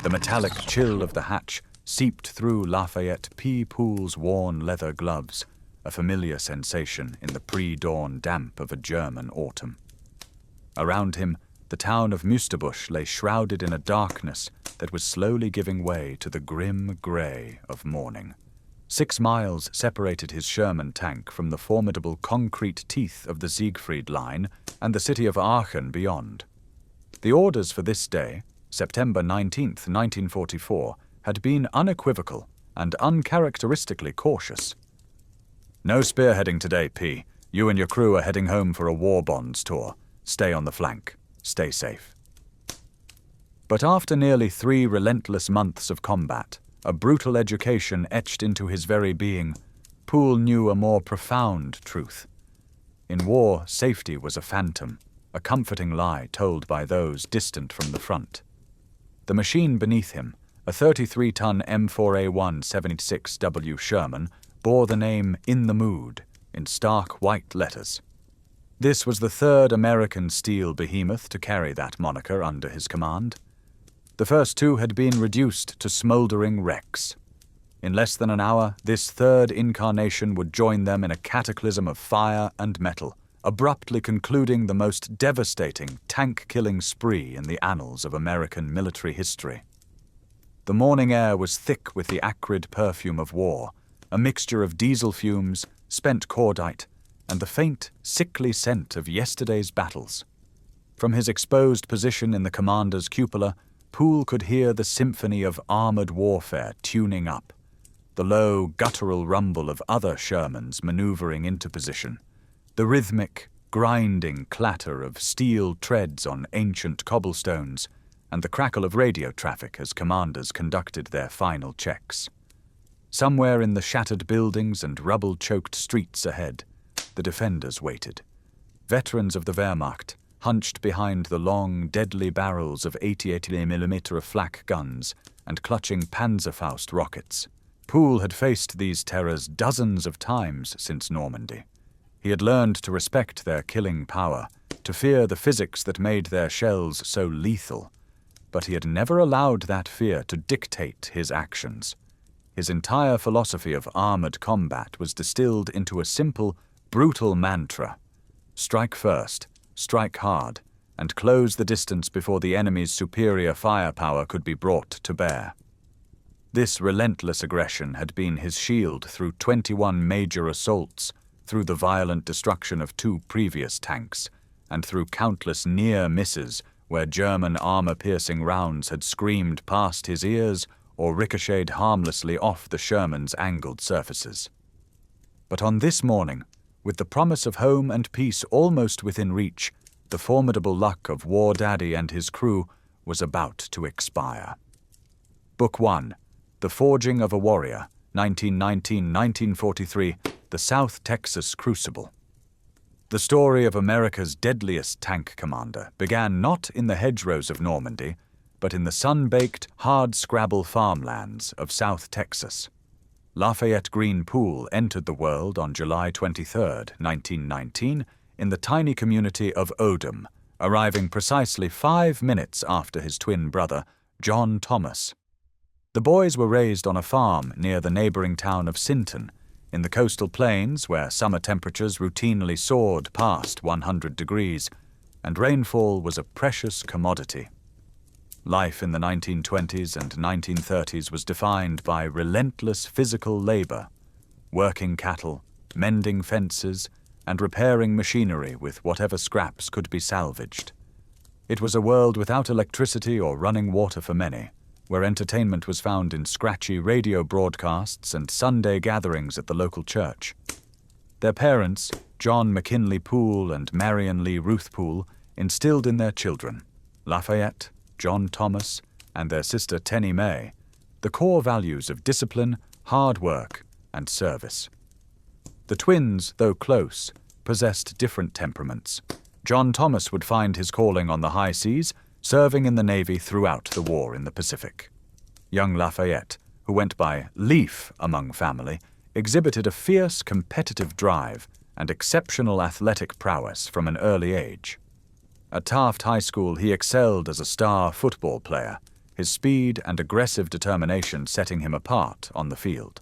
The metallic chill of the hatch seeped through Lafayette P. Pool's worn leather gloves, a familiar sensation in the pre-dawn damp of a German autumn. Around him, the town of Münsterbusch lay shrouded in a darkness that was slowly giving way to the grim grey of morning. 6 miles separated his Sherman tank from the formidable concrete teeth of the Siegfried Line and the city of Aachen beyond. The orders for this day, September 19, 1944, had been unequivocal and uncharacteristically cautious. "No spearheading today, P. You and your crew are heading home for a war bonds tour. Stay on the flank. Stay safe." But after nearly 3 relentless months of combat, a brutal education etched into his very being, Pool knew a more profound truth. In war, safety was a phantom, a comforting lie told by those distant from the front. The machine beneath him, a 33-ton M4A1 76W Sherman, bore the name "In the Mood" in stark white letters. This was the 3rd American steel behemoth to carry that moniker under his command. The first 2 had been reduced to smoldering wrecks. In less than an hour, this 3rd incarnation would join them in a cataclysm of fire and metal, abruptly concluding the most devastating tank-killing spree in the annals of American military history. The morning air was thick with the acrid perfume of war, a mixture of diesel fumes, spent cordite, and the faint, sickly scent of yesterday's battles. From his exposed position in the commander's cupola, Pool could hear the symphony of armored warfare tuning up, the low, guttural rumble of other Shermans maneuvering into position, the rhythmic, grinding clatter of steel treads on ancient cobblestones, and the crackle of radio traffic as commanders conducted their final checks. Somewhere in the shattered buildings and rubble-choked streets ahead, the defenders waited. Veterans of the Wehrmacht, hunched behind the long, deadly barrels of 88mm flak guns and clutching Panzerfaust rockets. Pool had faced these terrors dozens of times since Normandy. He had learned to respect their killing power, to fear the physics that made their shells so lethal, but he had never allowed that fear to dictate his actions. His entire philosophy of armored combat was distilled into a simple, brutal mantra: strike first, strike hard, and close the distance before the enemy's superior firepower could be brought to bear. This relentless aggression had been his shield through 21 major assaults, through the violent destruction of 2 previous tanks, and through countless near misses where German armor-piercing rounds had screamed past his ears or ricocheted harmlessly off the Sherman's angled surfaces. But on this morning, with the promise of home and peace almost within reach, the formidable luck of War Daddy and his crew was about to expire. Book 1, The Forging of a Warrior, 1919-1943, The South Texas Crucible. The story of America's deadliest tank commander began not in the hedgerows of Normandy, but in the sun-baked, hard-scrabble farmlands of South Texas. Lafayette Green Pool entered the world on July 23, 1919, in the tiny community of Odem, arriving precisely 5 minutes after his twin brother, John Thomas. The boys were raised on a farm near the neighboring town of Sinton, in the coastal plains where summer temperatures routinely soared past 100 degrees, and rainfall was a precious commodity. Life in the 1920s and 1930s was defined by relentless physical labor, working cattle, mending fences, and repairing machinery with whatever scraps could be salvaged. It was a world without electricity or running water for many, where entertainment was found in scratchy radio broadcasts and Sunday gatherings at the local church. Their parents, John McKinley Pool and Marion Lee Ruth Pool, instilled in their children, Lafayette, John Thomas, and their sister Tenny May, the core values of discipline, hard work, and service. The twins, though close, possessed different temperaments. John Thomas would find his calling on the high seas, serving in the Navy throughout the war in the Pacific. Young Lafayette, who went by Leaf among family, exhibited a fierce competitive drive and exceptional athletic prowess from an early age. At Taft High School he excelled as a star football player, his speed and aggressive determination setting him apart on the field.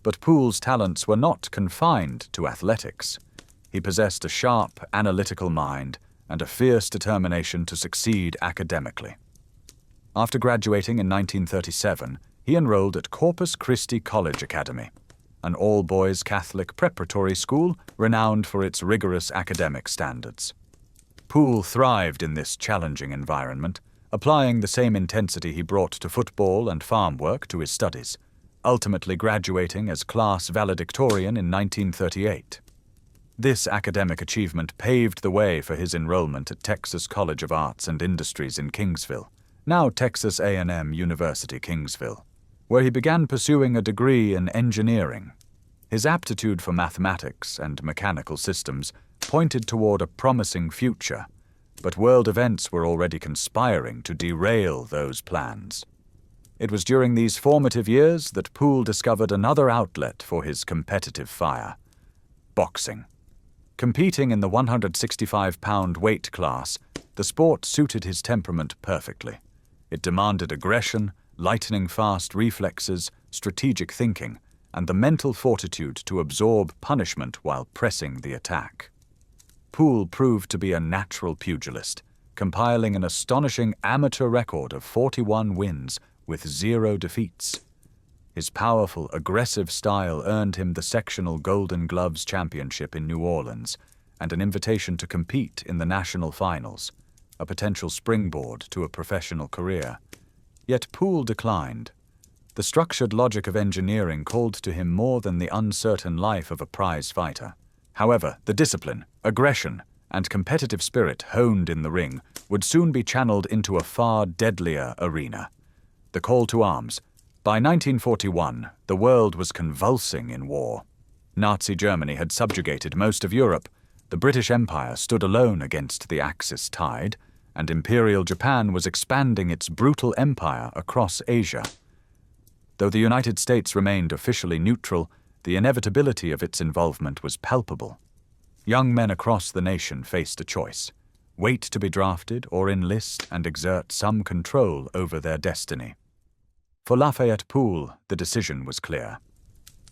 But Pool's talents were not confined to athletics. He possessed a sharp, analytical mind and a fierce determination to succeed academically. After graduating in 1937, he enrolled at Corpus Christi College Academy, an all-boys Catholic preparatory school renowned for its rigorous academic standards. Pool thrived in this challenging environment, applying the same intensity he brought to football and farm work to his studies, ultimately graduating as class valedictorian in 1938. This academic achievement paved the way for his enrollment at Texas College of Arts and Industries in Kingsville, now Texas A&M University, Kingsville, where he began pursuing a degree in engineering. His aptitude for mathematics and mechanical systems pointed toward a promising future, but world events were already conspiring to derail those plans. It was during these formative years that Pool discovered another outlet for his competitive fire: boxing. Competing in the 165-pound weight class, the sport suited his temperament perfectly. It demanded aggression, lightning-fast reflexes, strategic thinking, and the mental fortitude to absorb punishment while pressing the attack. Pool proved to be a natural pugilist, compiling an astonishing amateur record of 41 wins with 0 defeats. His powerful, aggressive style earned him the sectional Golden Gloves Championship in New Orleans and an invitation to compete in the national finals, a potential springboard to a professional career. Yet Pool declined. The structured logic of engineering called to him more than the uncertain life of a prize fighter. However, the discipline, aggression, and competitive spirit honed in the ring would soon be channeled into a far deadlier arena: the call to arms. By 1941, the world was convulsing in war. Nazi Germany had subjugated most of Europe, the British Empire stood alone against the Axis tide, and Imperial Japan was expanding its brutal empire across Asia. Though the United States remained officially neutral, the inevitability of its involvement was palpable. Young men across the nation faced a choice: wait to be drafted or enlist and exert some control over their destiny. For Lafayette Pool, the decision was clear.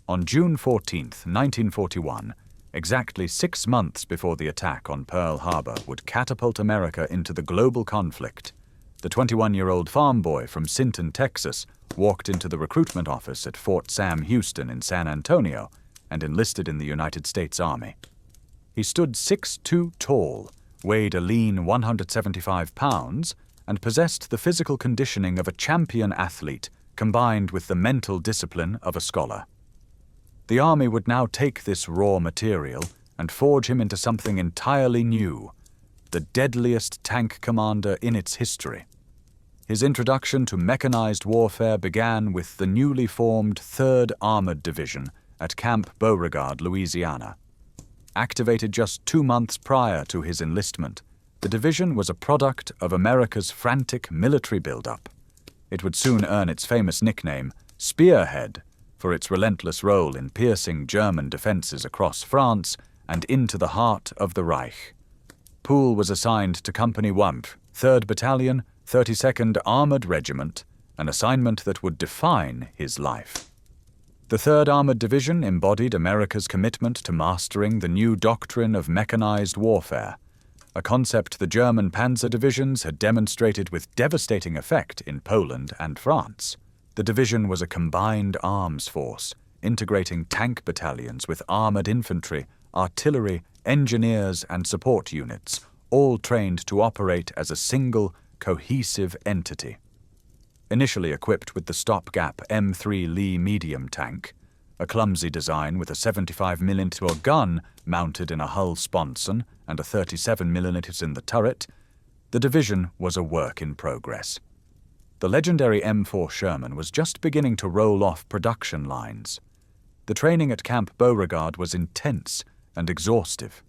On June 14, 1941, exactly 6 months before the attack on Pearl Harbor would catapult America into the global conflict, the 21-year-old farm boy from Sinton, Texas, walked into the recruitment office at Fort Sam Houston in San Antonio and enlisted in the United States Army. He stood 6'2" tall, weighed a lean 175 pounds, and possessed the physical conditioning of a champion athlete combined with the mental discipline of a scholar. The Army would now take this raw material and forge him into something entirely new: the deadliest tank commander in its history. His introduction to mechanized warfare began with the newly formed 3rd Armored Division at Camp Beauregard, Louisiana. Activated just 2 months prior to his enlistment, the division was a product of America's frantic military buildup. It would soon earn its famous nickname, Spearhead, for its relentless role in piercing German defenses across France and into the heart of the Reich. Pool was assigned to Company 1, 3rd Battalion, 32nd Armored Regiment, an assignment that would define his life. The 3rd Armored Division embodied America's commitment to mastering the new doctrine of mechanized warfare, a concept the German Panzer divisions had demonstrated with devastating effect in Poland and France. The division was a combined arms force, integrating tank battalions with armored infantry, artillery, engineers, and support units, all trained to operate as a single, cohesive entity. Initially equipped with the stopgap M3 Lee medium tank, a clumsy design with a 75mm gun mounted in a hull sponson and a 37mm in the turret, the division was a work in progress. The legendary M4 Sherman was just beginning to roll off production lines. The training at Camp Beauregard was intense and exhaustive.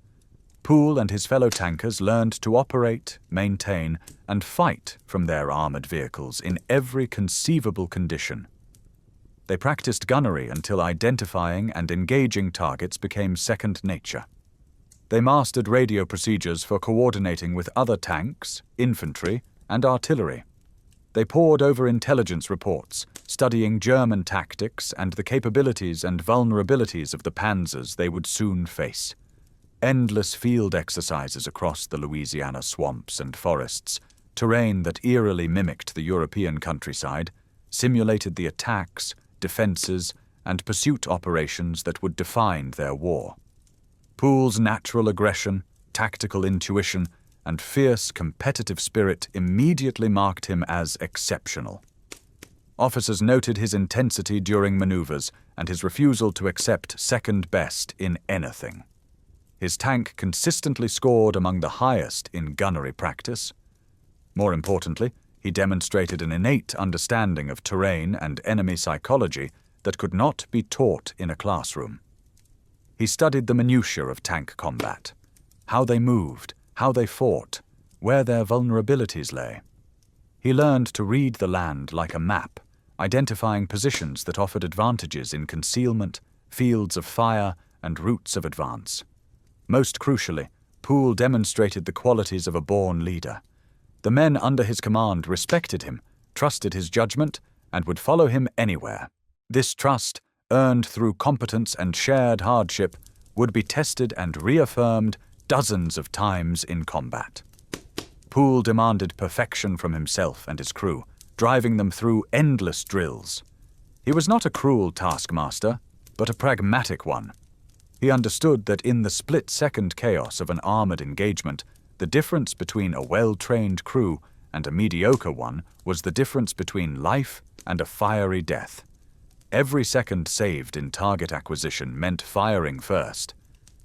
Pool and his fellow tankers learned to operate, maintain, and fight from their armored vehicles in every conceivable condition. They practiced gunnery until identifying and engaging targets became second nature. They mastered radio procedures for coordinating with other tanks, infantry, and artillery. They pored over intelligence reports, studying German tactics and the capabilities and vulnerabilities of the panzers they would soon face. Endless field exercises across the Louisiana swamps and forests, terrain that eerily mimicked the European countryside, simulated the attacks, defenses, and pursuit operations that would define their war. Pool's natural aggression, tactical intuition, and fierce competitive spirit immediately marked him as exceptional. Officers noted his intensity during maneuvers and his refusal to accept second best in anything. His tank consistently scored among the highest in gunnery practice. More importantly, he demonstrated an innate understanding of terrain and enemy psychology that could not be taught in a classroom. He studied the minutiae of tank combat, how they moved, how they fought, where their vulnerabilities lay. He learned to read the land like a map, identifying positions that offered advantages in concealment, fields of fire, and routes of advance. Most crucially, Pool demonstrated the qualities of a born leader. The men under his command respected him, trusted his judgment, and would follow him anywhere. This trust, earned through competence and shared hardship, would be tested and reaffirmed dozens of times in combat. Pool demanded perfection from himself and his crew, driving them through endless drills. He was not a cruel taskmaster, but a pragmatic one. He understood that in the split-second chaos of an armored engagement, the difference between a well-trained crew and a mediocre one was the difference between life and a fiery death. Every second saved in target acquisition meant firing first.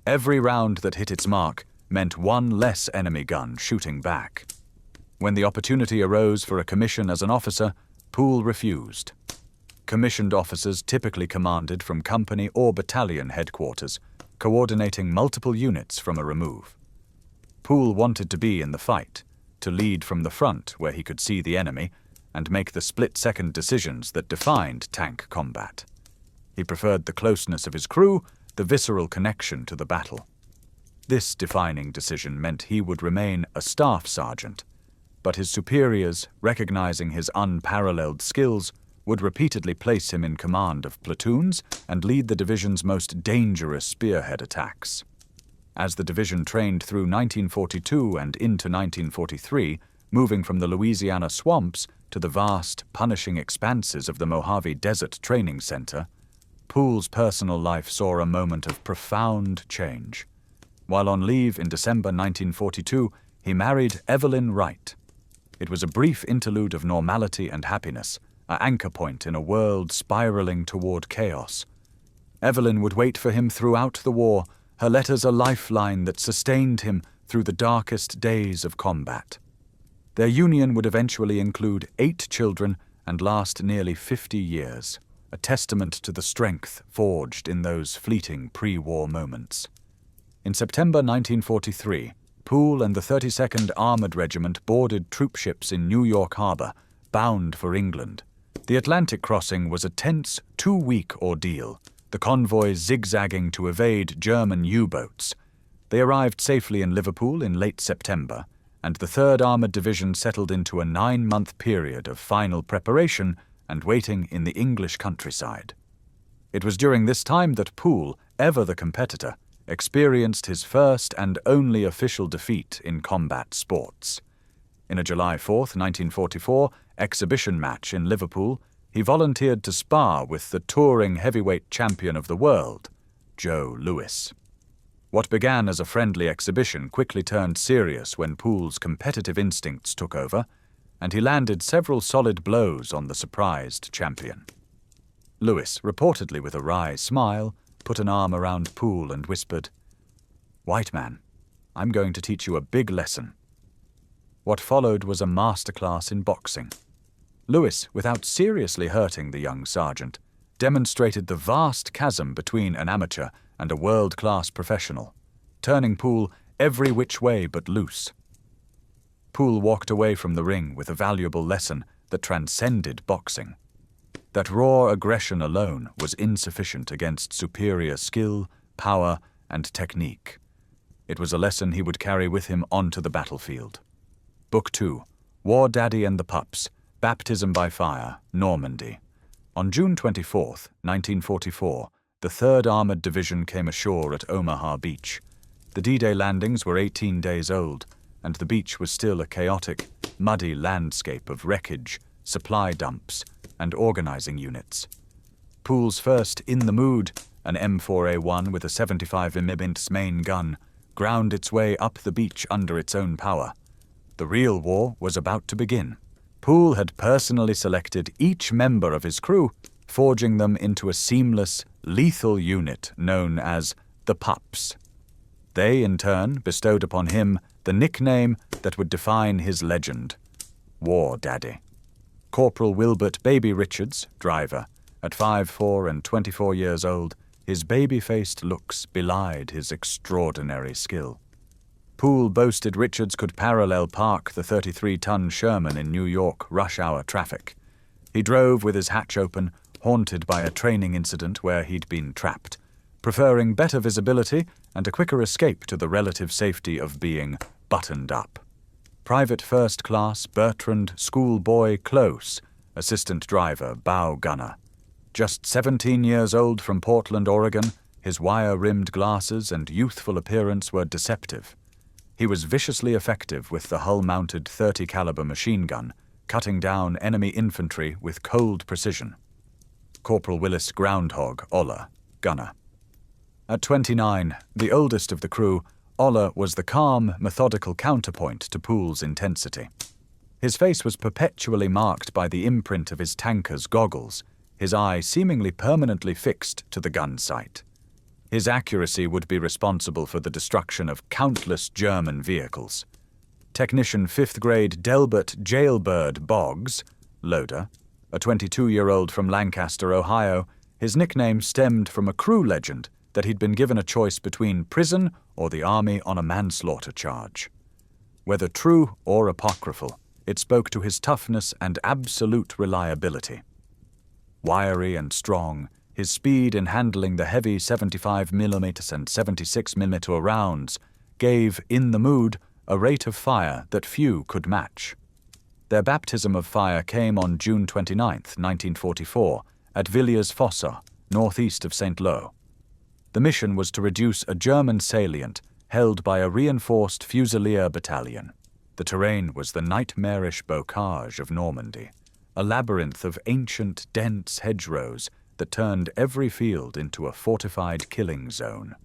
Every round that hit its mark meant one less enemy gun shooting back. When the opportunity arose for a commission as an officer, Pool refused. Commissioned officers typically commanded from company or battalion headquarters, coordinating multiple units from a remove. Pool wanted to be in the fight, to lead from the front where he could see the enemy and make the split-second decisions that defined tank combat. He preferred the closeness of his crew, the visceral connection to the battle. This defining decision meant he would remain a staff sergeant, but his superiors, recognizing his unparalleled skills, would repeatedly place him in command of platoons and lead the division's most dangerous spearhead attacks. As the division trained through 1942 and into 1943, moving from the Louisiana swamps to the vast, punishing expanses of the Mojave Desert Training Center, Pool's personal life saw a moment of profound change. While on leave in December 1942, he married Evelyn Wright. It was a brief interlude of normality and happiness, an anchor point in a world spiraling toward chaos. Evelyn would wait for him throughout the war, her letters a lifeline that sustained him through the darkest days of combat. Their union would eventually include 8 children and last nearly 50 years, a testament to the strength forged in those fleeting pre-war moments. In September 1943, Pool and the 32nd Armored Regiment boarded troop ships in New York Harbor, bound for England. The Atlantic crossing was a tense 2-week ordeal, the convoys zigzagging to evade German U-boats. They arrived safely in Liverpool in late September, and the 3rd Armored Division settled into a 9-month period of final preparation and waiting in the English countryside. It was during this time that Pool, ever the competitor, experienced his first and only official defeat in combat sports. In a July 4, 1944, exhibition match in Liverpool, he volunteered to spar with the touring heavyweight champion of the world, Joe Louis. What began as a friendly exhibition quickly turned serious when Pool's competitive instincts took over, and he landed several solid blows on the surprised champion. Louis, reportedly with a wry smile, put an arm around Pool and whispered, "White man, I'm going to teach you a big lesson." What followed was a masterclass in boxing. Louis, without seriously hurting the young sergeant, demonstrated the vast chasm between an amateur and a world-class professional, turning Pool every which way but loose. Pool walked away from the ring with a valuable lesson that transcended boxing. That raw aggression alone was insufficient against superior skill, power, and technique. It was a lesson he would carry with him onto the battlefield. Book 2, War Daddy and the Pups, Baptism by Fire, Normandy. On June 24, 1944, the 3rd Armored Division came ashore at Omaha Beach. The D-Day landings were 18 days old, and the beach was still a chaotic, muddy landscape of wreckage, supply dumps, and organizing units. Poole's first In the Mood, an M4A1 with a 75mm main gun, ground its way up the beach under its own power. The real war was about to begin. Poole had personally selected each member of his crew, forging them into a seamless, lethal unit known as the Pups. They, in turn, bestowed upon him the nickname that would define his legend, War Daddy. Corporal Wilbert Baby Richards, driver, at 5'4" and 24 years old, his baby-faced looks belied his extraordinary skill. Poole boasted Richards could parallel park the 33-ton Sherman in New York rush-hour traffic. He drove with his hatch open, haunted by a training incident where he'd been trapped, preferring better visibility and a quicker escape to the relative safety of being buttoned up. Private First Class Bertrand Schoolboy Close, assistant driver, bow gunner. Just 17 years old from Portland, Oregon, his wire-rimmed glasses and youthful appearance were deceptive. He was viciously effective with the hull-mounted .30 caliber machine gun, cutting down enemy infantry with cold precision. Corporal Willis Groundhog Oller, gunner. At 29, the oldest of the crew, Oller was the calm, methodical counterpoint to Poole's intensity. His face was perpetually marked by the imprint of his tanker's goggles, his eye seemingly permanently fixed to the gun sight. His accuracy would be responsible for the destruction of countless German vehicles. Technician 5th grade Delbert Jailbird Boggs, loader, a 22-year-old from Lancaster, Ohio, his nickname stemmed from a crew legend that he'd been given a choice between prison or the army on a manslaughter charge. Whether true or apocryphal, it spoke to his toughness and absolute reliability. Wiry and strong, his speed in handling the heavy 75mm and 76mm rounds gave In the Mood a rate of fire that few could match. Their baptism of fire came on June 29, 1944, at Villiers-Fossa, northeast of St. Lo. The mission was to reduce a German salient held by a reinforced Fusilier battalion. The terrain was the nightmarish bocage of Normandy, a labyrinth of ancient, dense hedgerows that turned every field into a fortified killing zone.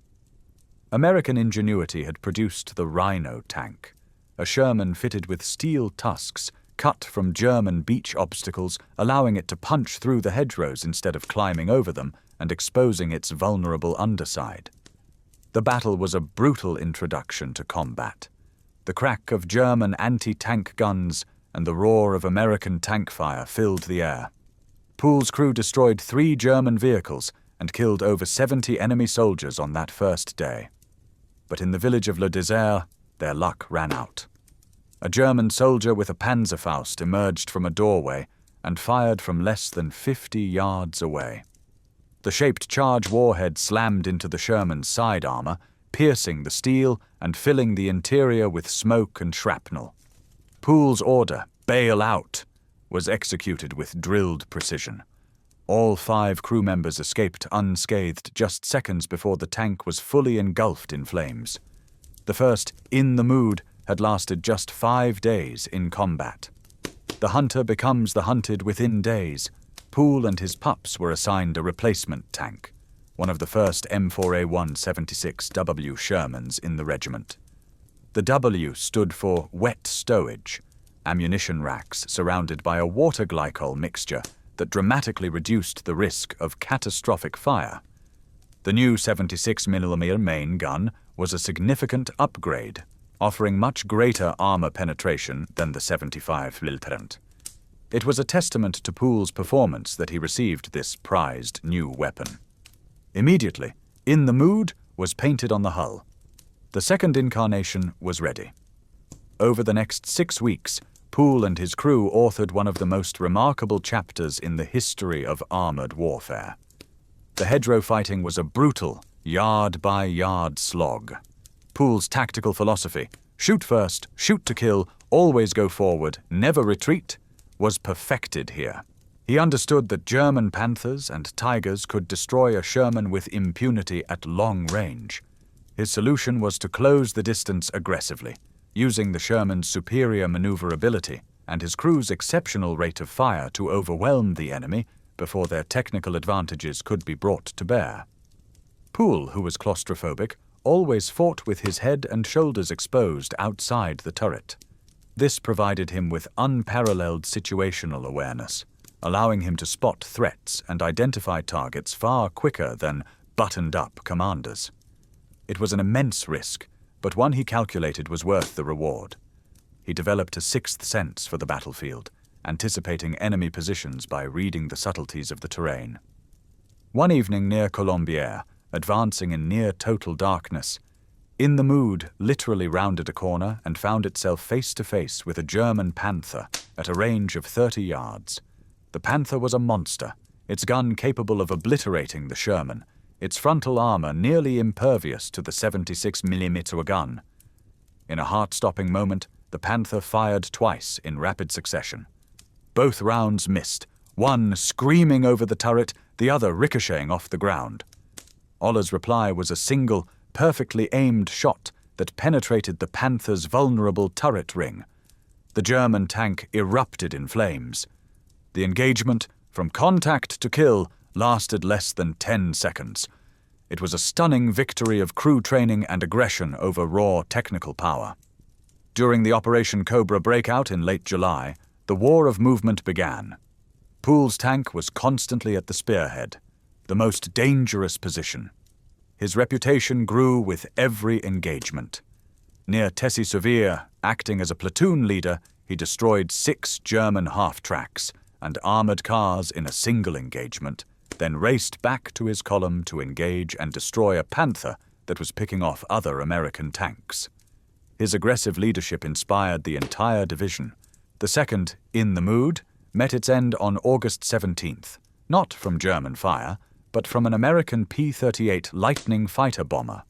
American ingenuity had produced the Rhino tank, a Sherman fitted with steel tusks cut from German beach obstacles, allowing it to punch through the hedgerows instead of climbing over them and exposing its vulnerable underside. The battle was a brutal introduction to combat. The crack of German anti-tank guns and the roar of American tank fire filled the air. Poole's crew destroyed 3 German vehicles and killed over 70 enemy soldiers on that first day. But in the village of Le Désert, their luck ran out. A German soldier with a Panzerfaust emerged from a doorway and fired from less than 50 yards away. The shaped charge warhead slammed into the Sherman's side armor, piercing the steel and filling the interior with smoke and shrapnel. Poole's order, "Bail out," was executed with drilled precision. All 5 crew members escaped unscathed just seconds before the tank was fully engulfed in flames. The first In the Mood had lasted just 5 days in combat. The hunter becomes the hunted within days. Poole and his Pups were assigned a replacement tank, one of the first M4A1 76W Shermans in the regiment. The W stood for wet stowage, ammunition racks surrounded by a water glycol mixture that dramatically reduced the risk of catastrophic fire. The new 76mm main gun was a significant upgrade, offering much greater armor penetration than the 75mm. It was a testament to Poole's performance that he received this prized new weapon. Immediately, In the Mood was painted on the hull. The second incarnation was ready. Over the next 6 weeks, Poole and his crew authored one of the most remarkable chapters in the history of armored warfare. The hedgerow fighting was a brutal, yard-by-yard slog. Poole's tactical philosophy, shoot first, shoot to kill, always go forward, never retreat, was perfected here. He understood that German Panthers and Tigers could destroy a Sherman with impunity at long range. His solution was to close the distance aggressively, using the Sherman's superior maneuverability and his crew's exceptional rate of fire to overwhelm the enemy before their technical advantages could be brought to bear. Poole, who was claustrophobic, always fought with his head and shoulders exposed outside the turret. This provided him with unparalleled situational awareness, allowing him to spot threats and identify targets far quicker than buttoned-up commanders. It was an immense risk, but one he calculated was worth the reward. He developed a sixth sense for the battlefield, anticipating enemy positions by reading the subtleties of the terrain. One evening near Colombières, advancing in near-total darkness, In the Mood literally rounded a corner and found itself face-to-face with a German Panther at a range of 30 yards. The Panther was a monster, its gun capable of obliterating the Sherman, its frontal armor nearly impervious to the 76mm gun. In a heart-stopping moment, the Panther fired twice in rapid succession. Both rounds missed, one screaming over the turret, the other ricocheting off the ground. Oller's reply was a single, perfectly aimed shot that penetrated the Panther's vulnerable turret ring. The German tank erupted in flames. The engagement, from contact to kill, lasted less than 10 seconds. It was a stunning victory of crew training and aggression over raw technical power. During the Operation Cobra breakout in late July, the war of movement began. Poole's tank was constantly at the spearhead, the most dangerous position. His reputation grew with every engagement. Near Tessy-sur-Vire, acting as a platoon leader, he destroyed 6 German half-tracks and armored cars in a single engagement, then raced back to his column to engage and destroy a Panther that was picking off other American tanks. His aggressive leadership inspired the entire division. The second, In the Mood, met its end on August 17th, not from German fire, but from an American P-38 Lightning fighter bomber.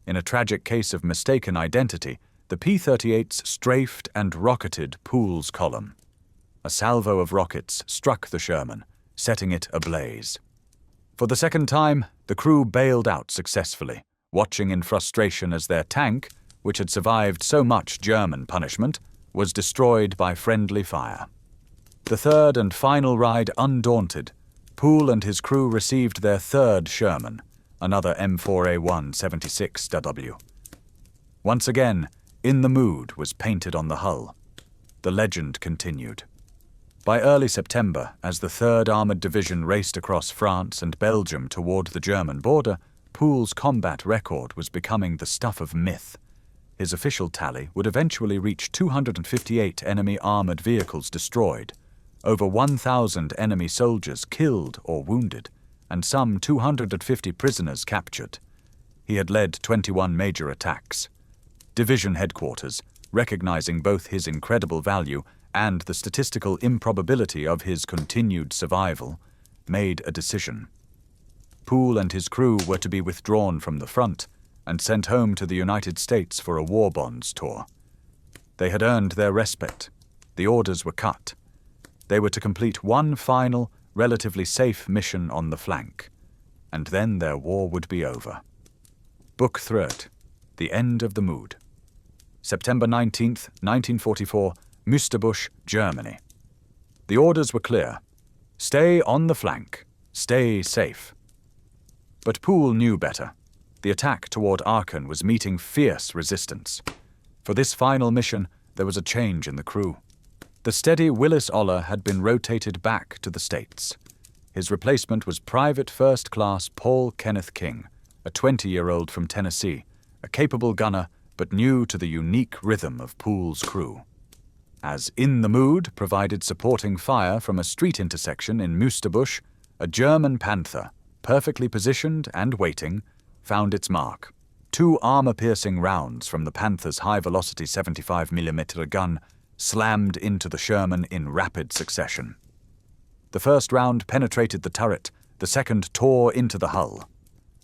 In a tragic case of mistaken identity, the P-38s strafed and rocketed Poole's column. A salvo of rockets struck the Sherman, setting it ablaze. For the second time, the crew bailed out successfully, watching in frustration as their tank, which had survived so much German punishment, was destroyed by friendly fire. The third and final ride undaunted, Poole and his crew received their third Sherman, another M4A1 76W. Once again, In the Mood was painted on the hull. The legend continued. By early September, as the 3rd Armored Division raced across France and Belgium toward the German border, Poole's combat record was becoming the stuff of myth. His official tally would eventually reach 258 enemy armored vehicles destroyed, over 1,000 enemy soldiers killed or wounded, and some 250 prisoners captured. He had led 21 major attacks. Division headquarters, recognizing both his incredible value and the statistical improbability of his continued survival, made a decision. Poole and his crew were to be withdrawn from the front and sent home to the United States for a war bonds tour. They had earned their respite. The orders were cut. They were to complete one final, relatively safe mission on the flank, and then their war would be over. Book 3, The End of the Mood. September 19th, 1944, Münsterbusch, Germany. The orders were clear. Stay on the flank. Stay safe. But Poole knew better. The attack toward Aachen was meeting fierce resistance. For this final mission, there was a change in the crew. The steady Willis Oller had been rotated back to the States. His replacement was Private First Class Paul Kenneth King, a 20-year-old from Tennessee, a capable gunner but new to the unique rhythm of Poole's crew. As In the Mood provided supporting fire from a street intersection in Münsterbusch, a German Panther, perfectly positioned and waiting, found its mark. 2 armor-piercing rounds from the Panther's high-velocity 75mm gun slammed into the Sherman in rapid succession. The first round penetrated the turret, the second tore into the hull.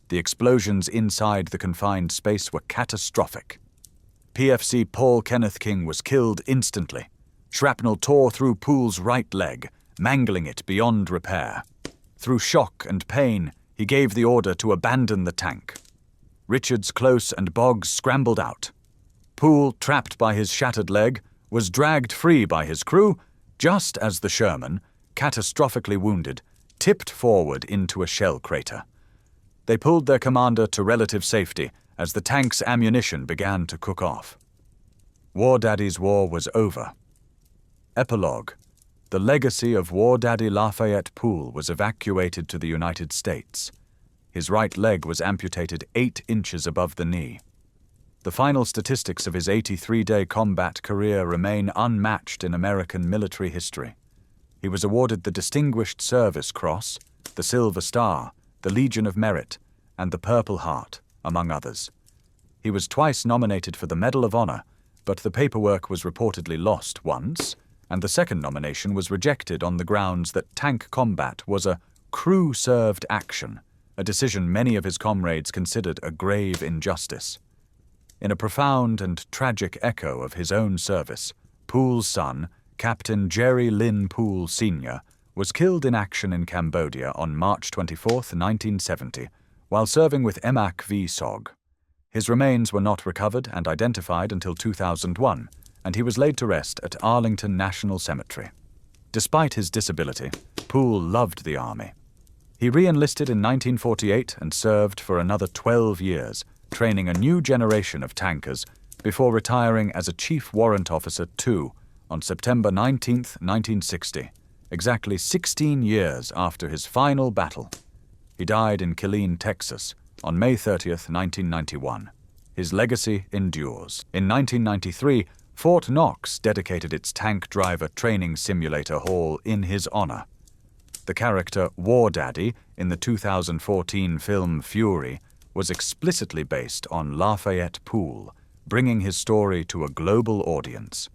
The explosions inside the confined space were catastrophic. PFC Paul Kenneth King was killed instantly. Shrapnel tore through Poole's right leg, mangling it beyond repair. Through shock and pain, he gave the order to abandon the tank. Richards, Close, and Boggs scrambled out. Poole, trapped by his shattered leg, was dragged free by his crew just as the Sherman, catastrophically wounded, tipped forward into a shell crater. They pulled their commander to relative safety as the tank's ammunition began to cook off. War Daddy's war was over. Epilogue. The legacy of War Daddy Lafayette Poole was evacuated to the United States. His right leg was amputated 8 inches above the knee. The final statistics of his 83-day combat career remain unmatched in American military history. He was awarded the Distinguished Service Cross, the Silver Star, the Legion of Merit, and the Purple Heart, among others. He was twice nominated for the Medal of Honor, but the paperwork was reportedly lost once, and the second nomination was rejected on the grounds that tank combat was a crew-served action, a decision many of his comrades considered a grave injustice. In a profound and tragic echo of his own service, Poole's son, Captain Jerry Lynn Poole Sr., was killed in action in Cambodia on March 24, 1970, while serving with MAC v. SOG. His remains were not recovered and identified until 2001, and he was laid to rest at Arlington National Cemetery. Despite his disability, Poole loved the Army. He re-enlisted in 1948 and served for another 12 years, training a new generation of tankers before retiring as a Chief Warrant Officer II on September 19, 1960, exactly 16 years after his final battle. He died in Killeen, Texas, on May 30, 1991. His legacy endures. In 1993, Fort Knox dedicated its tank driver training simulator hall in his honor. The character War Daddy in the 2014 film Fury was explicitly based on Lafayette Poole, bringing his story to a global audience.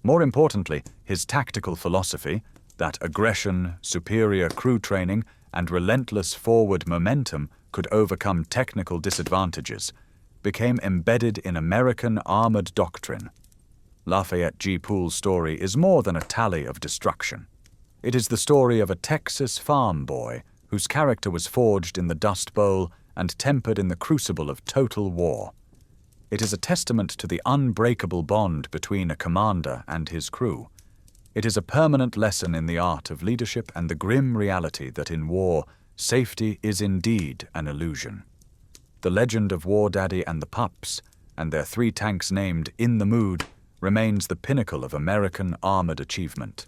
More importantly, his tactical philosophy, that aggression, superior crew training, and relentless forward momentum could overcome technical disadvantages, became embedded in American armored doctrine. Lafayette G. Poole's story is more than a tally of destruction. It is the story of a Texas farm boy whose character was forged in the Dust Bowl and tempered in the crucible of total war. It is a testament to the unbreakable bond between a commander and his crew. It is a permanent lesson in the art of leadership and the grim reality that in war, safety is indeed an illusion. The legend of War Daddy and the Pups, and their 3 tanks named In the Mood, remains the pinnacle of American armored achievement.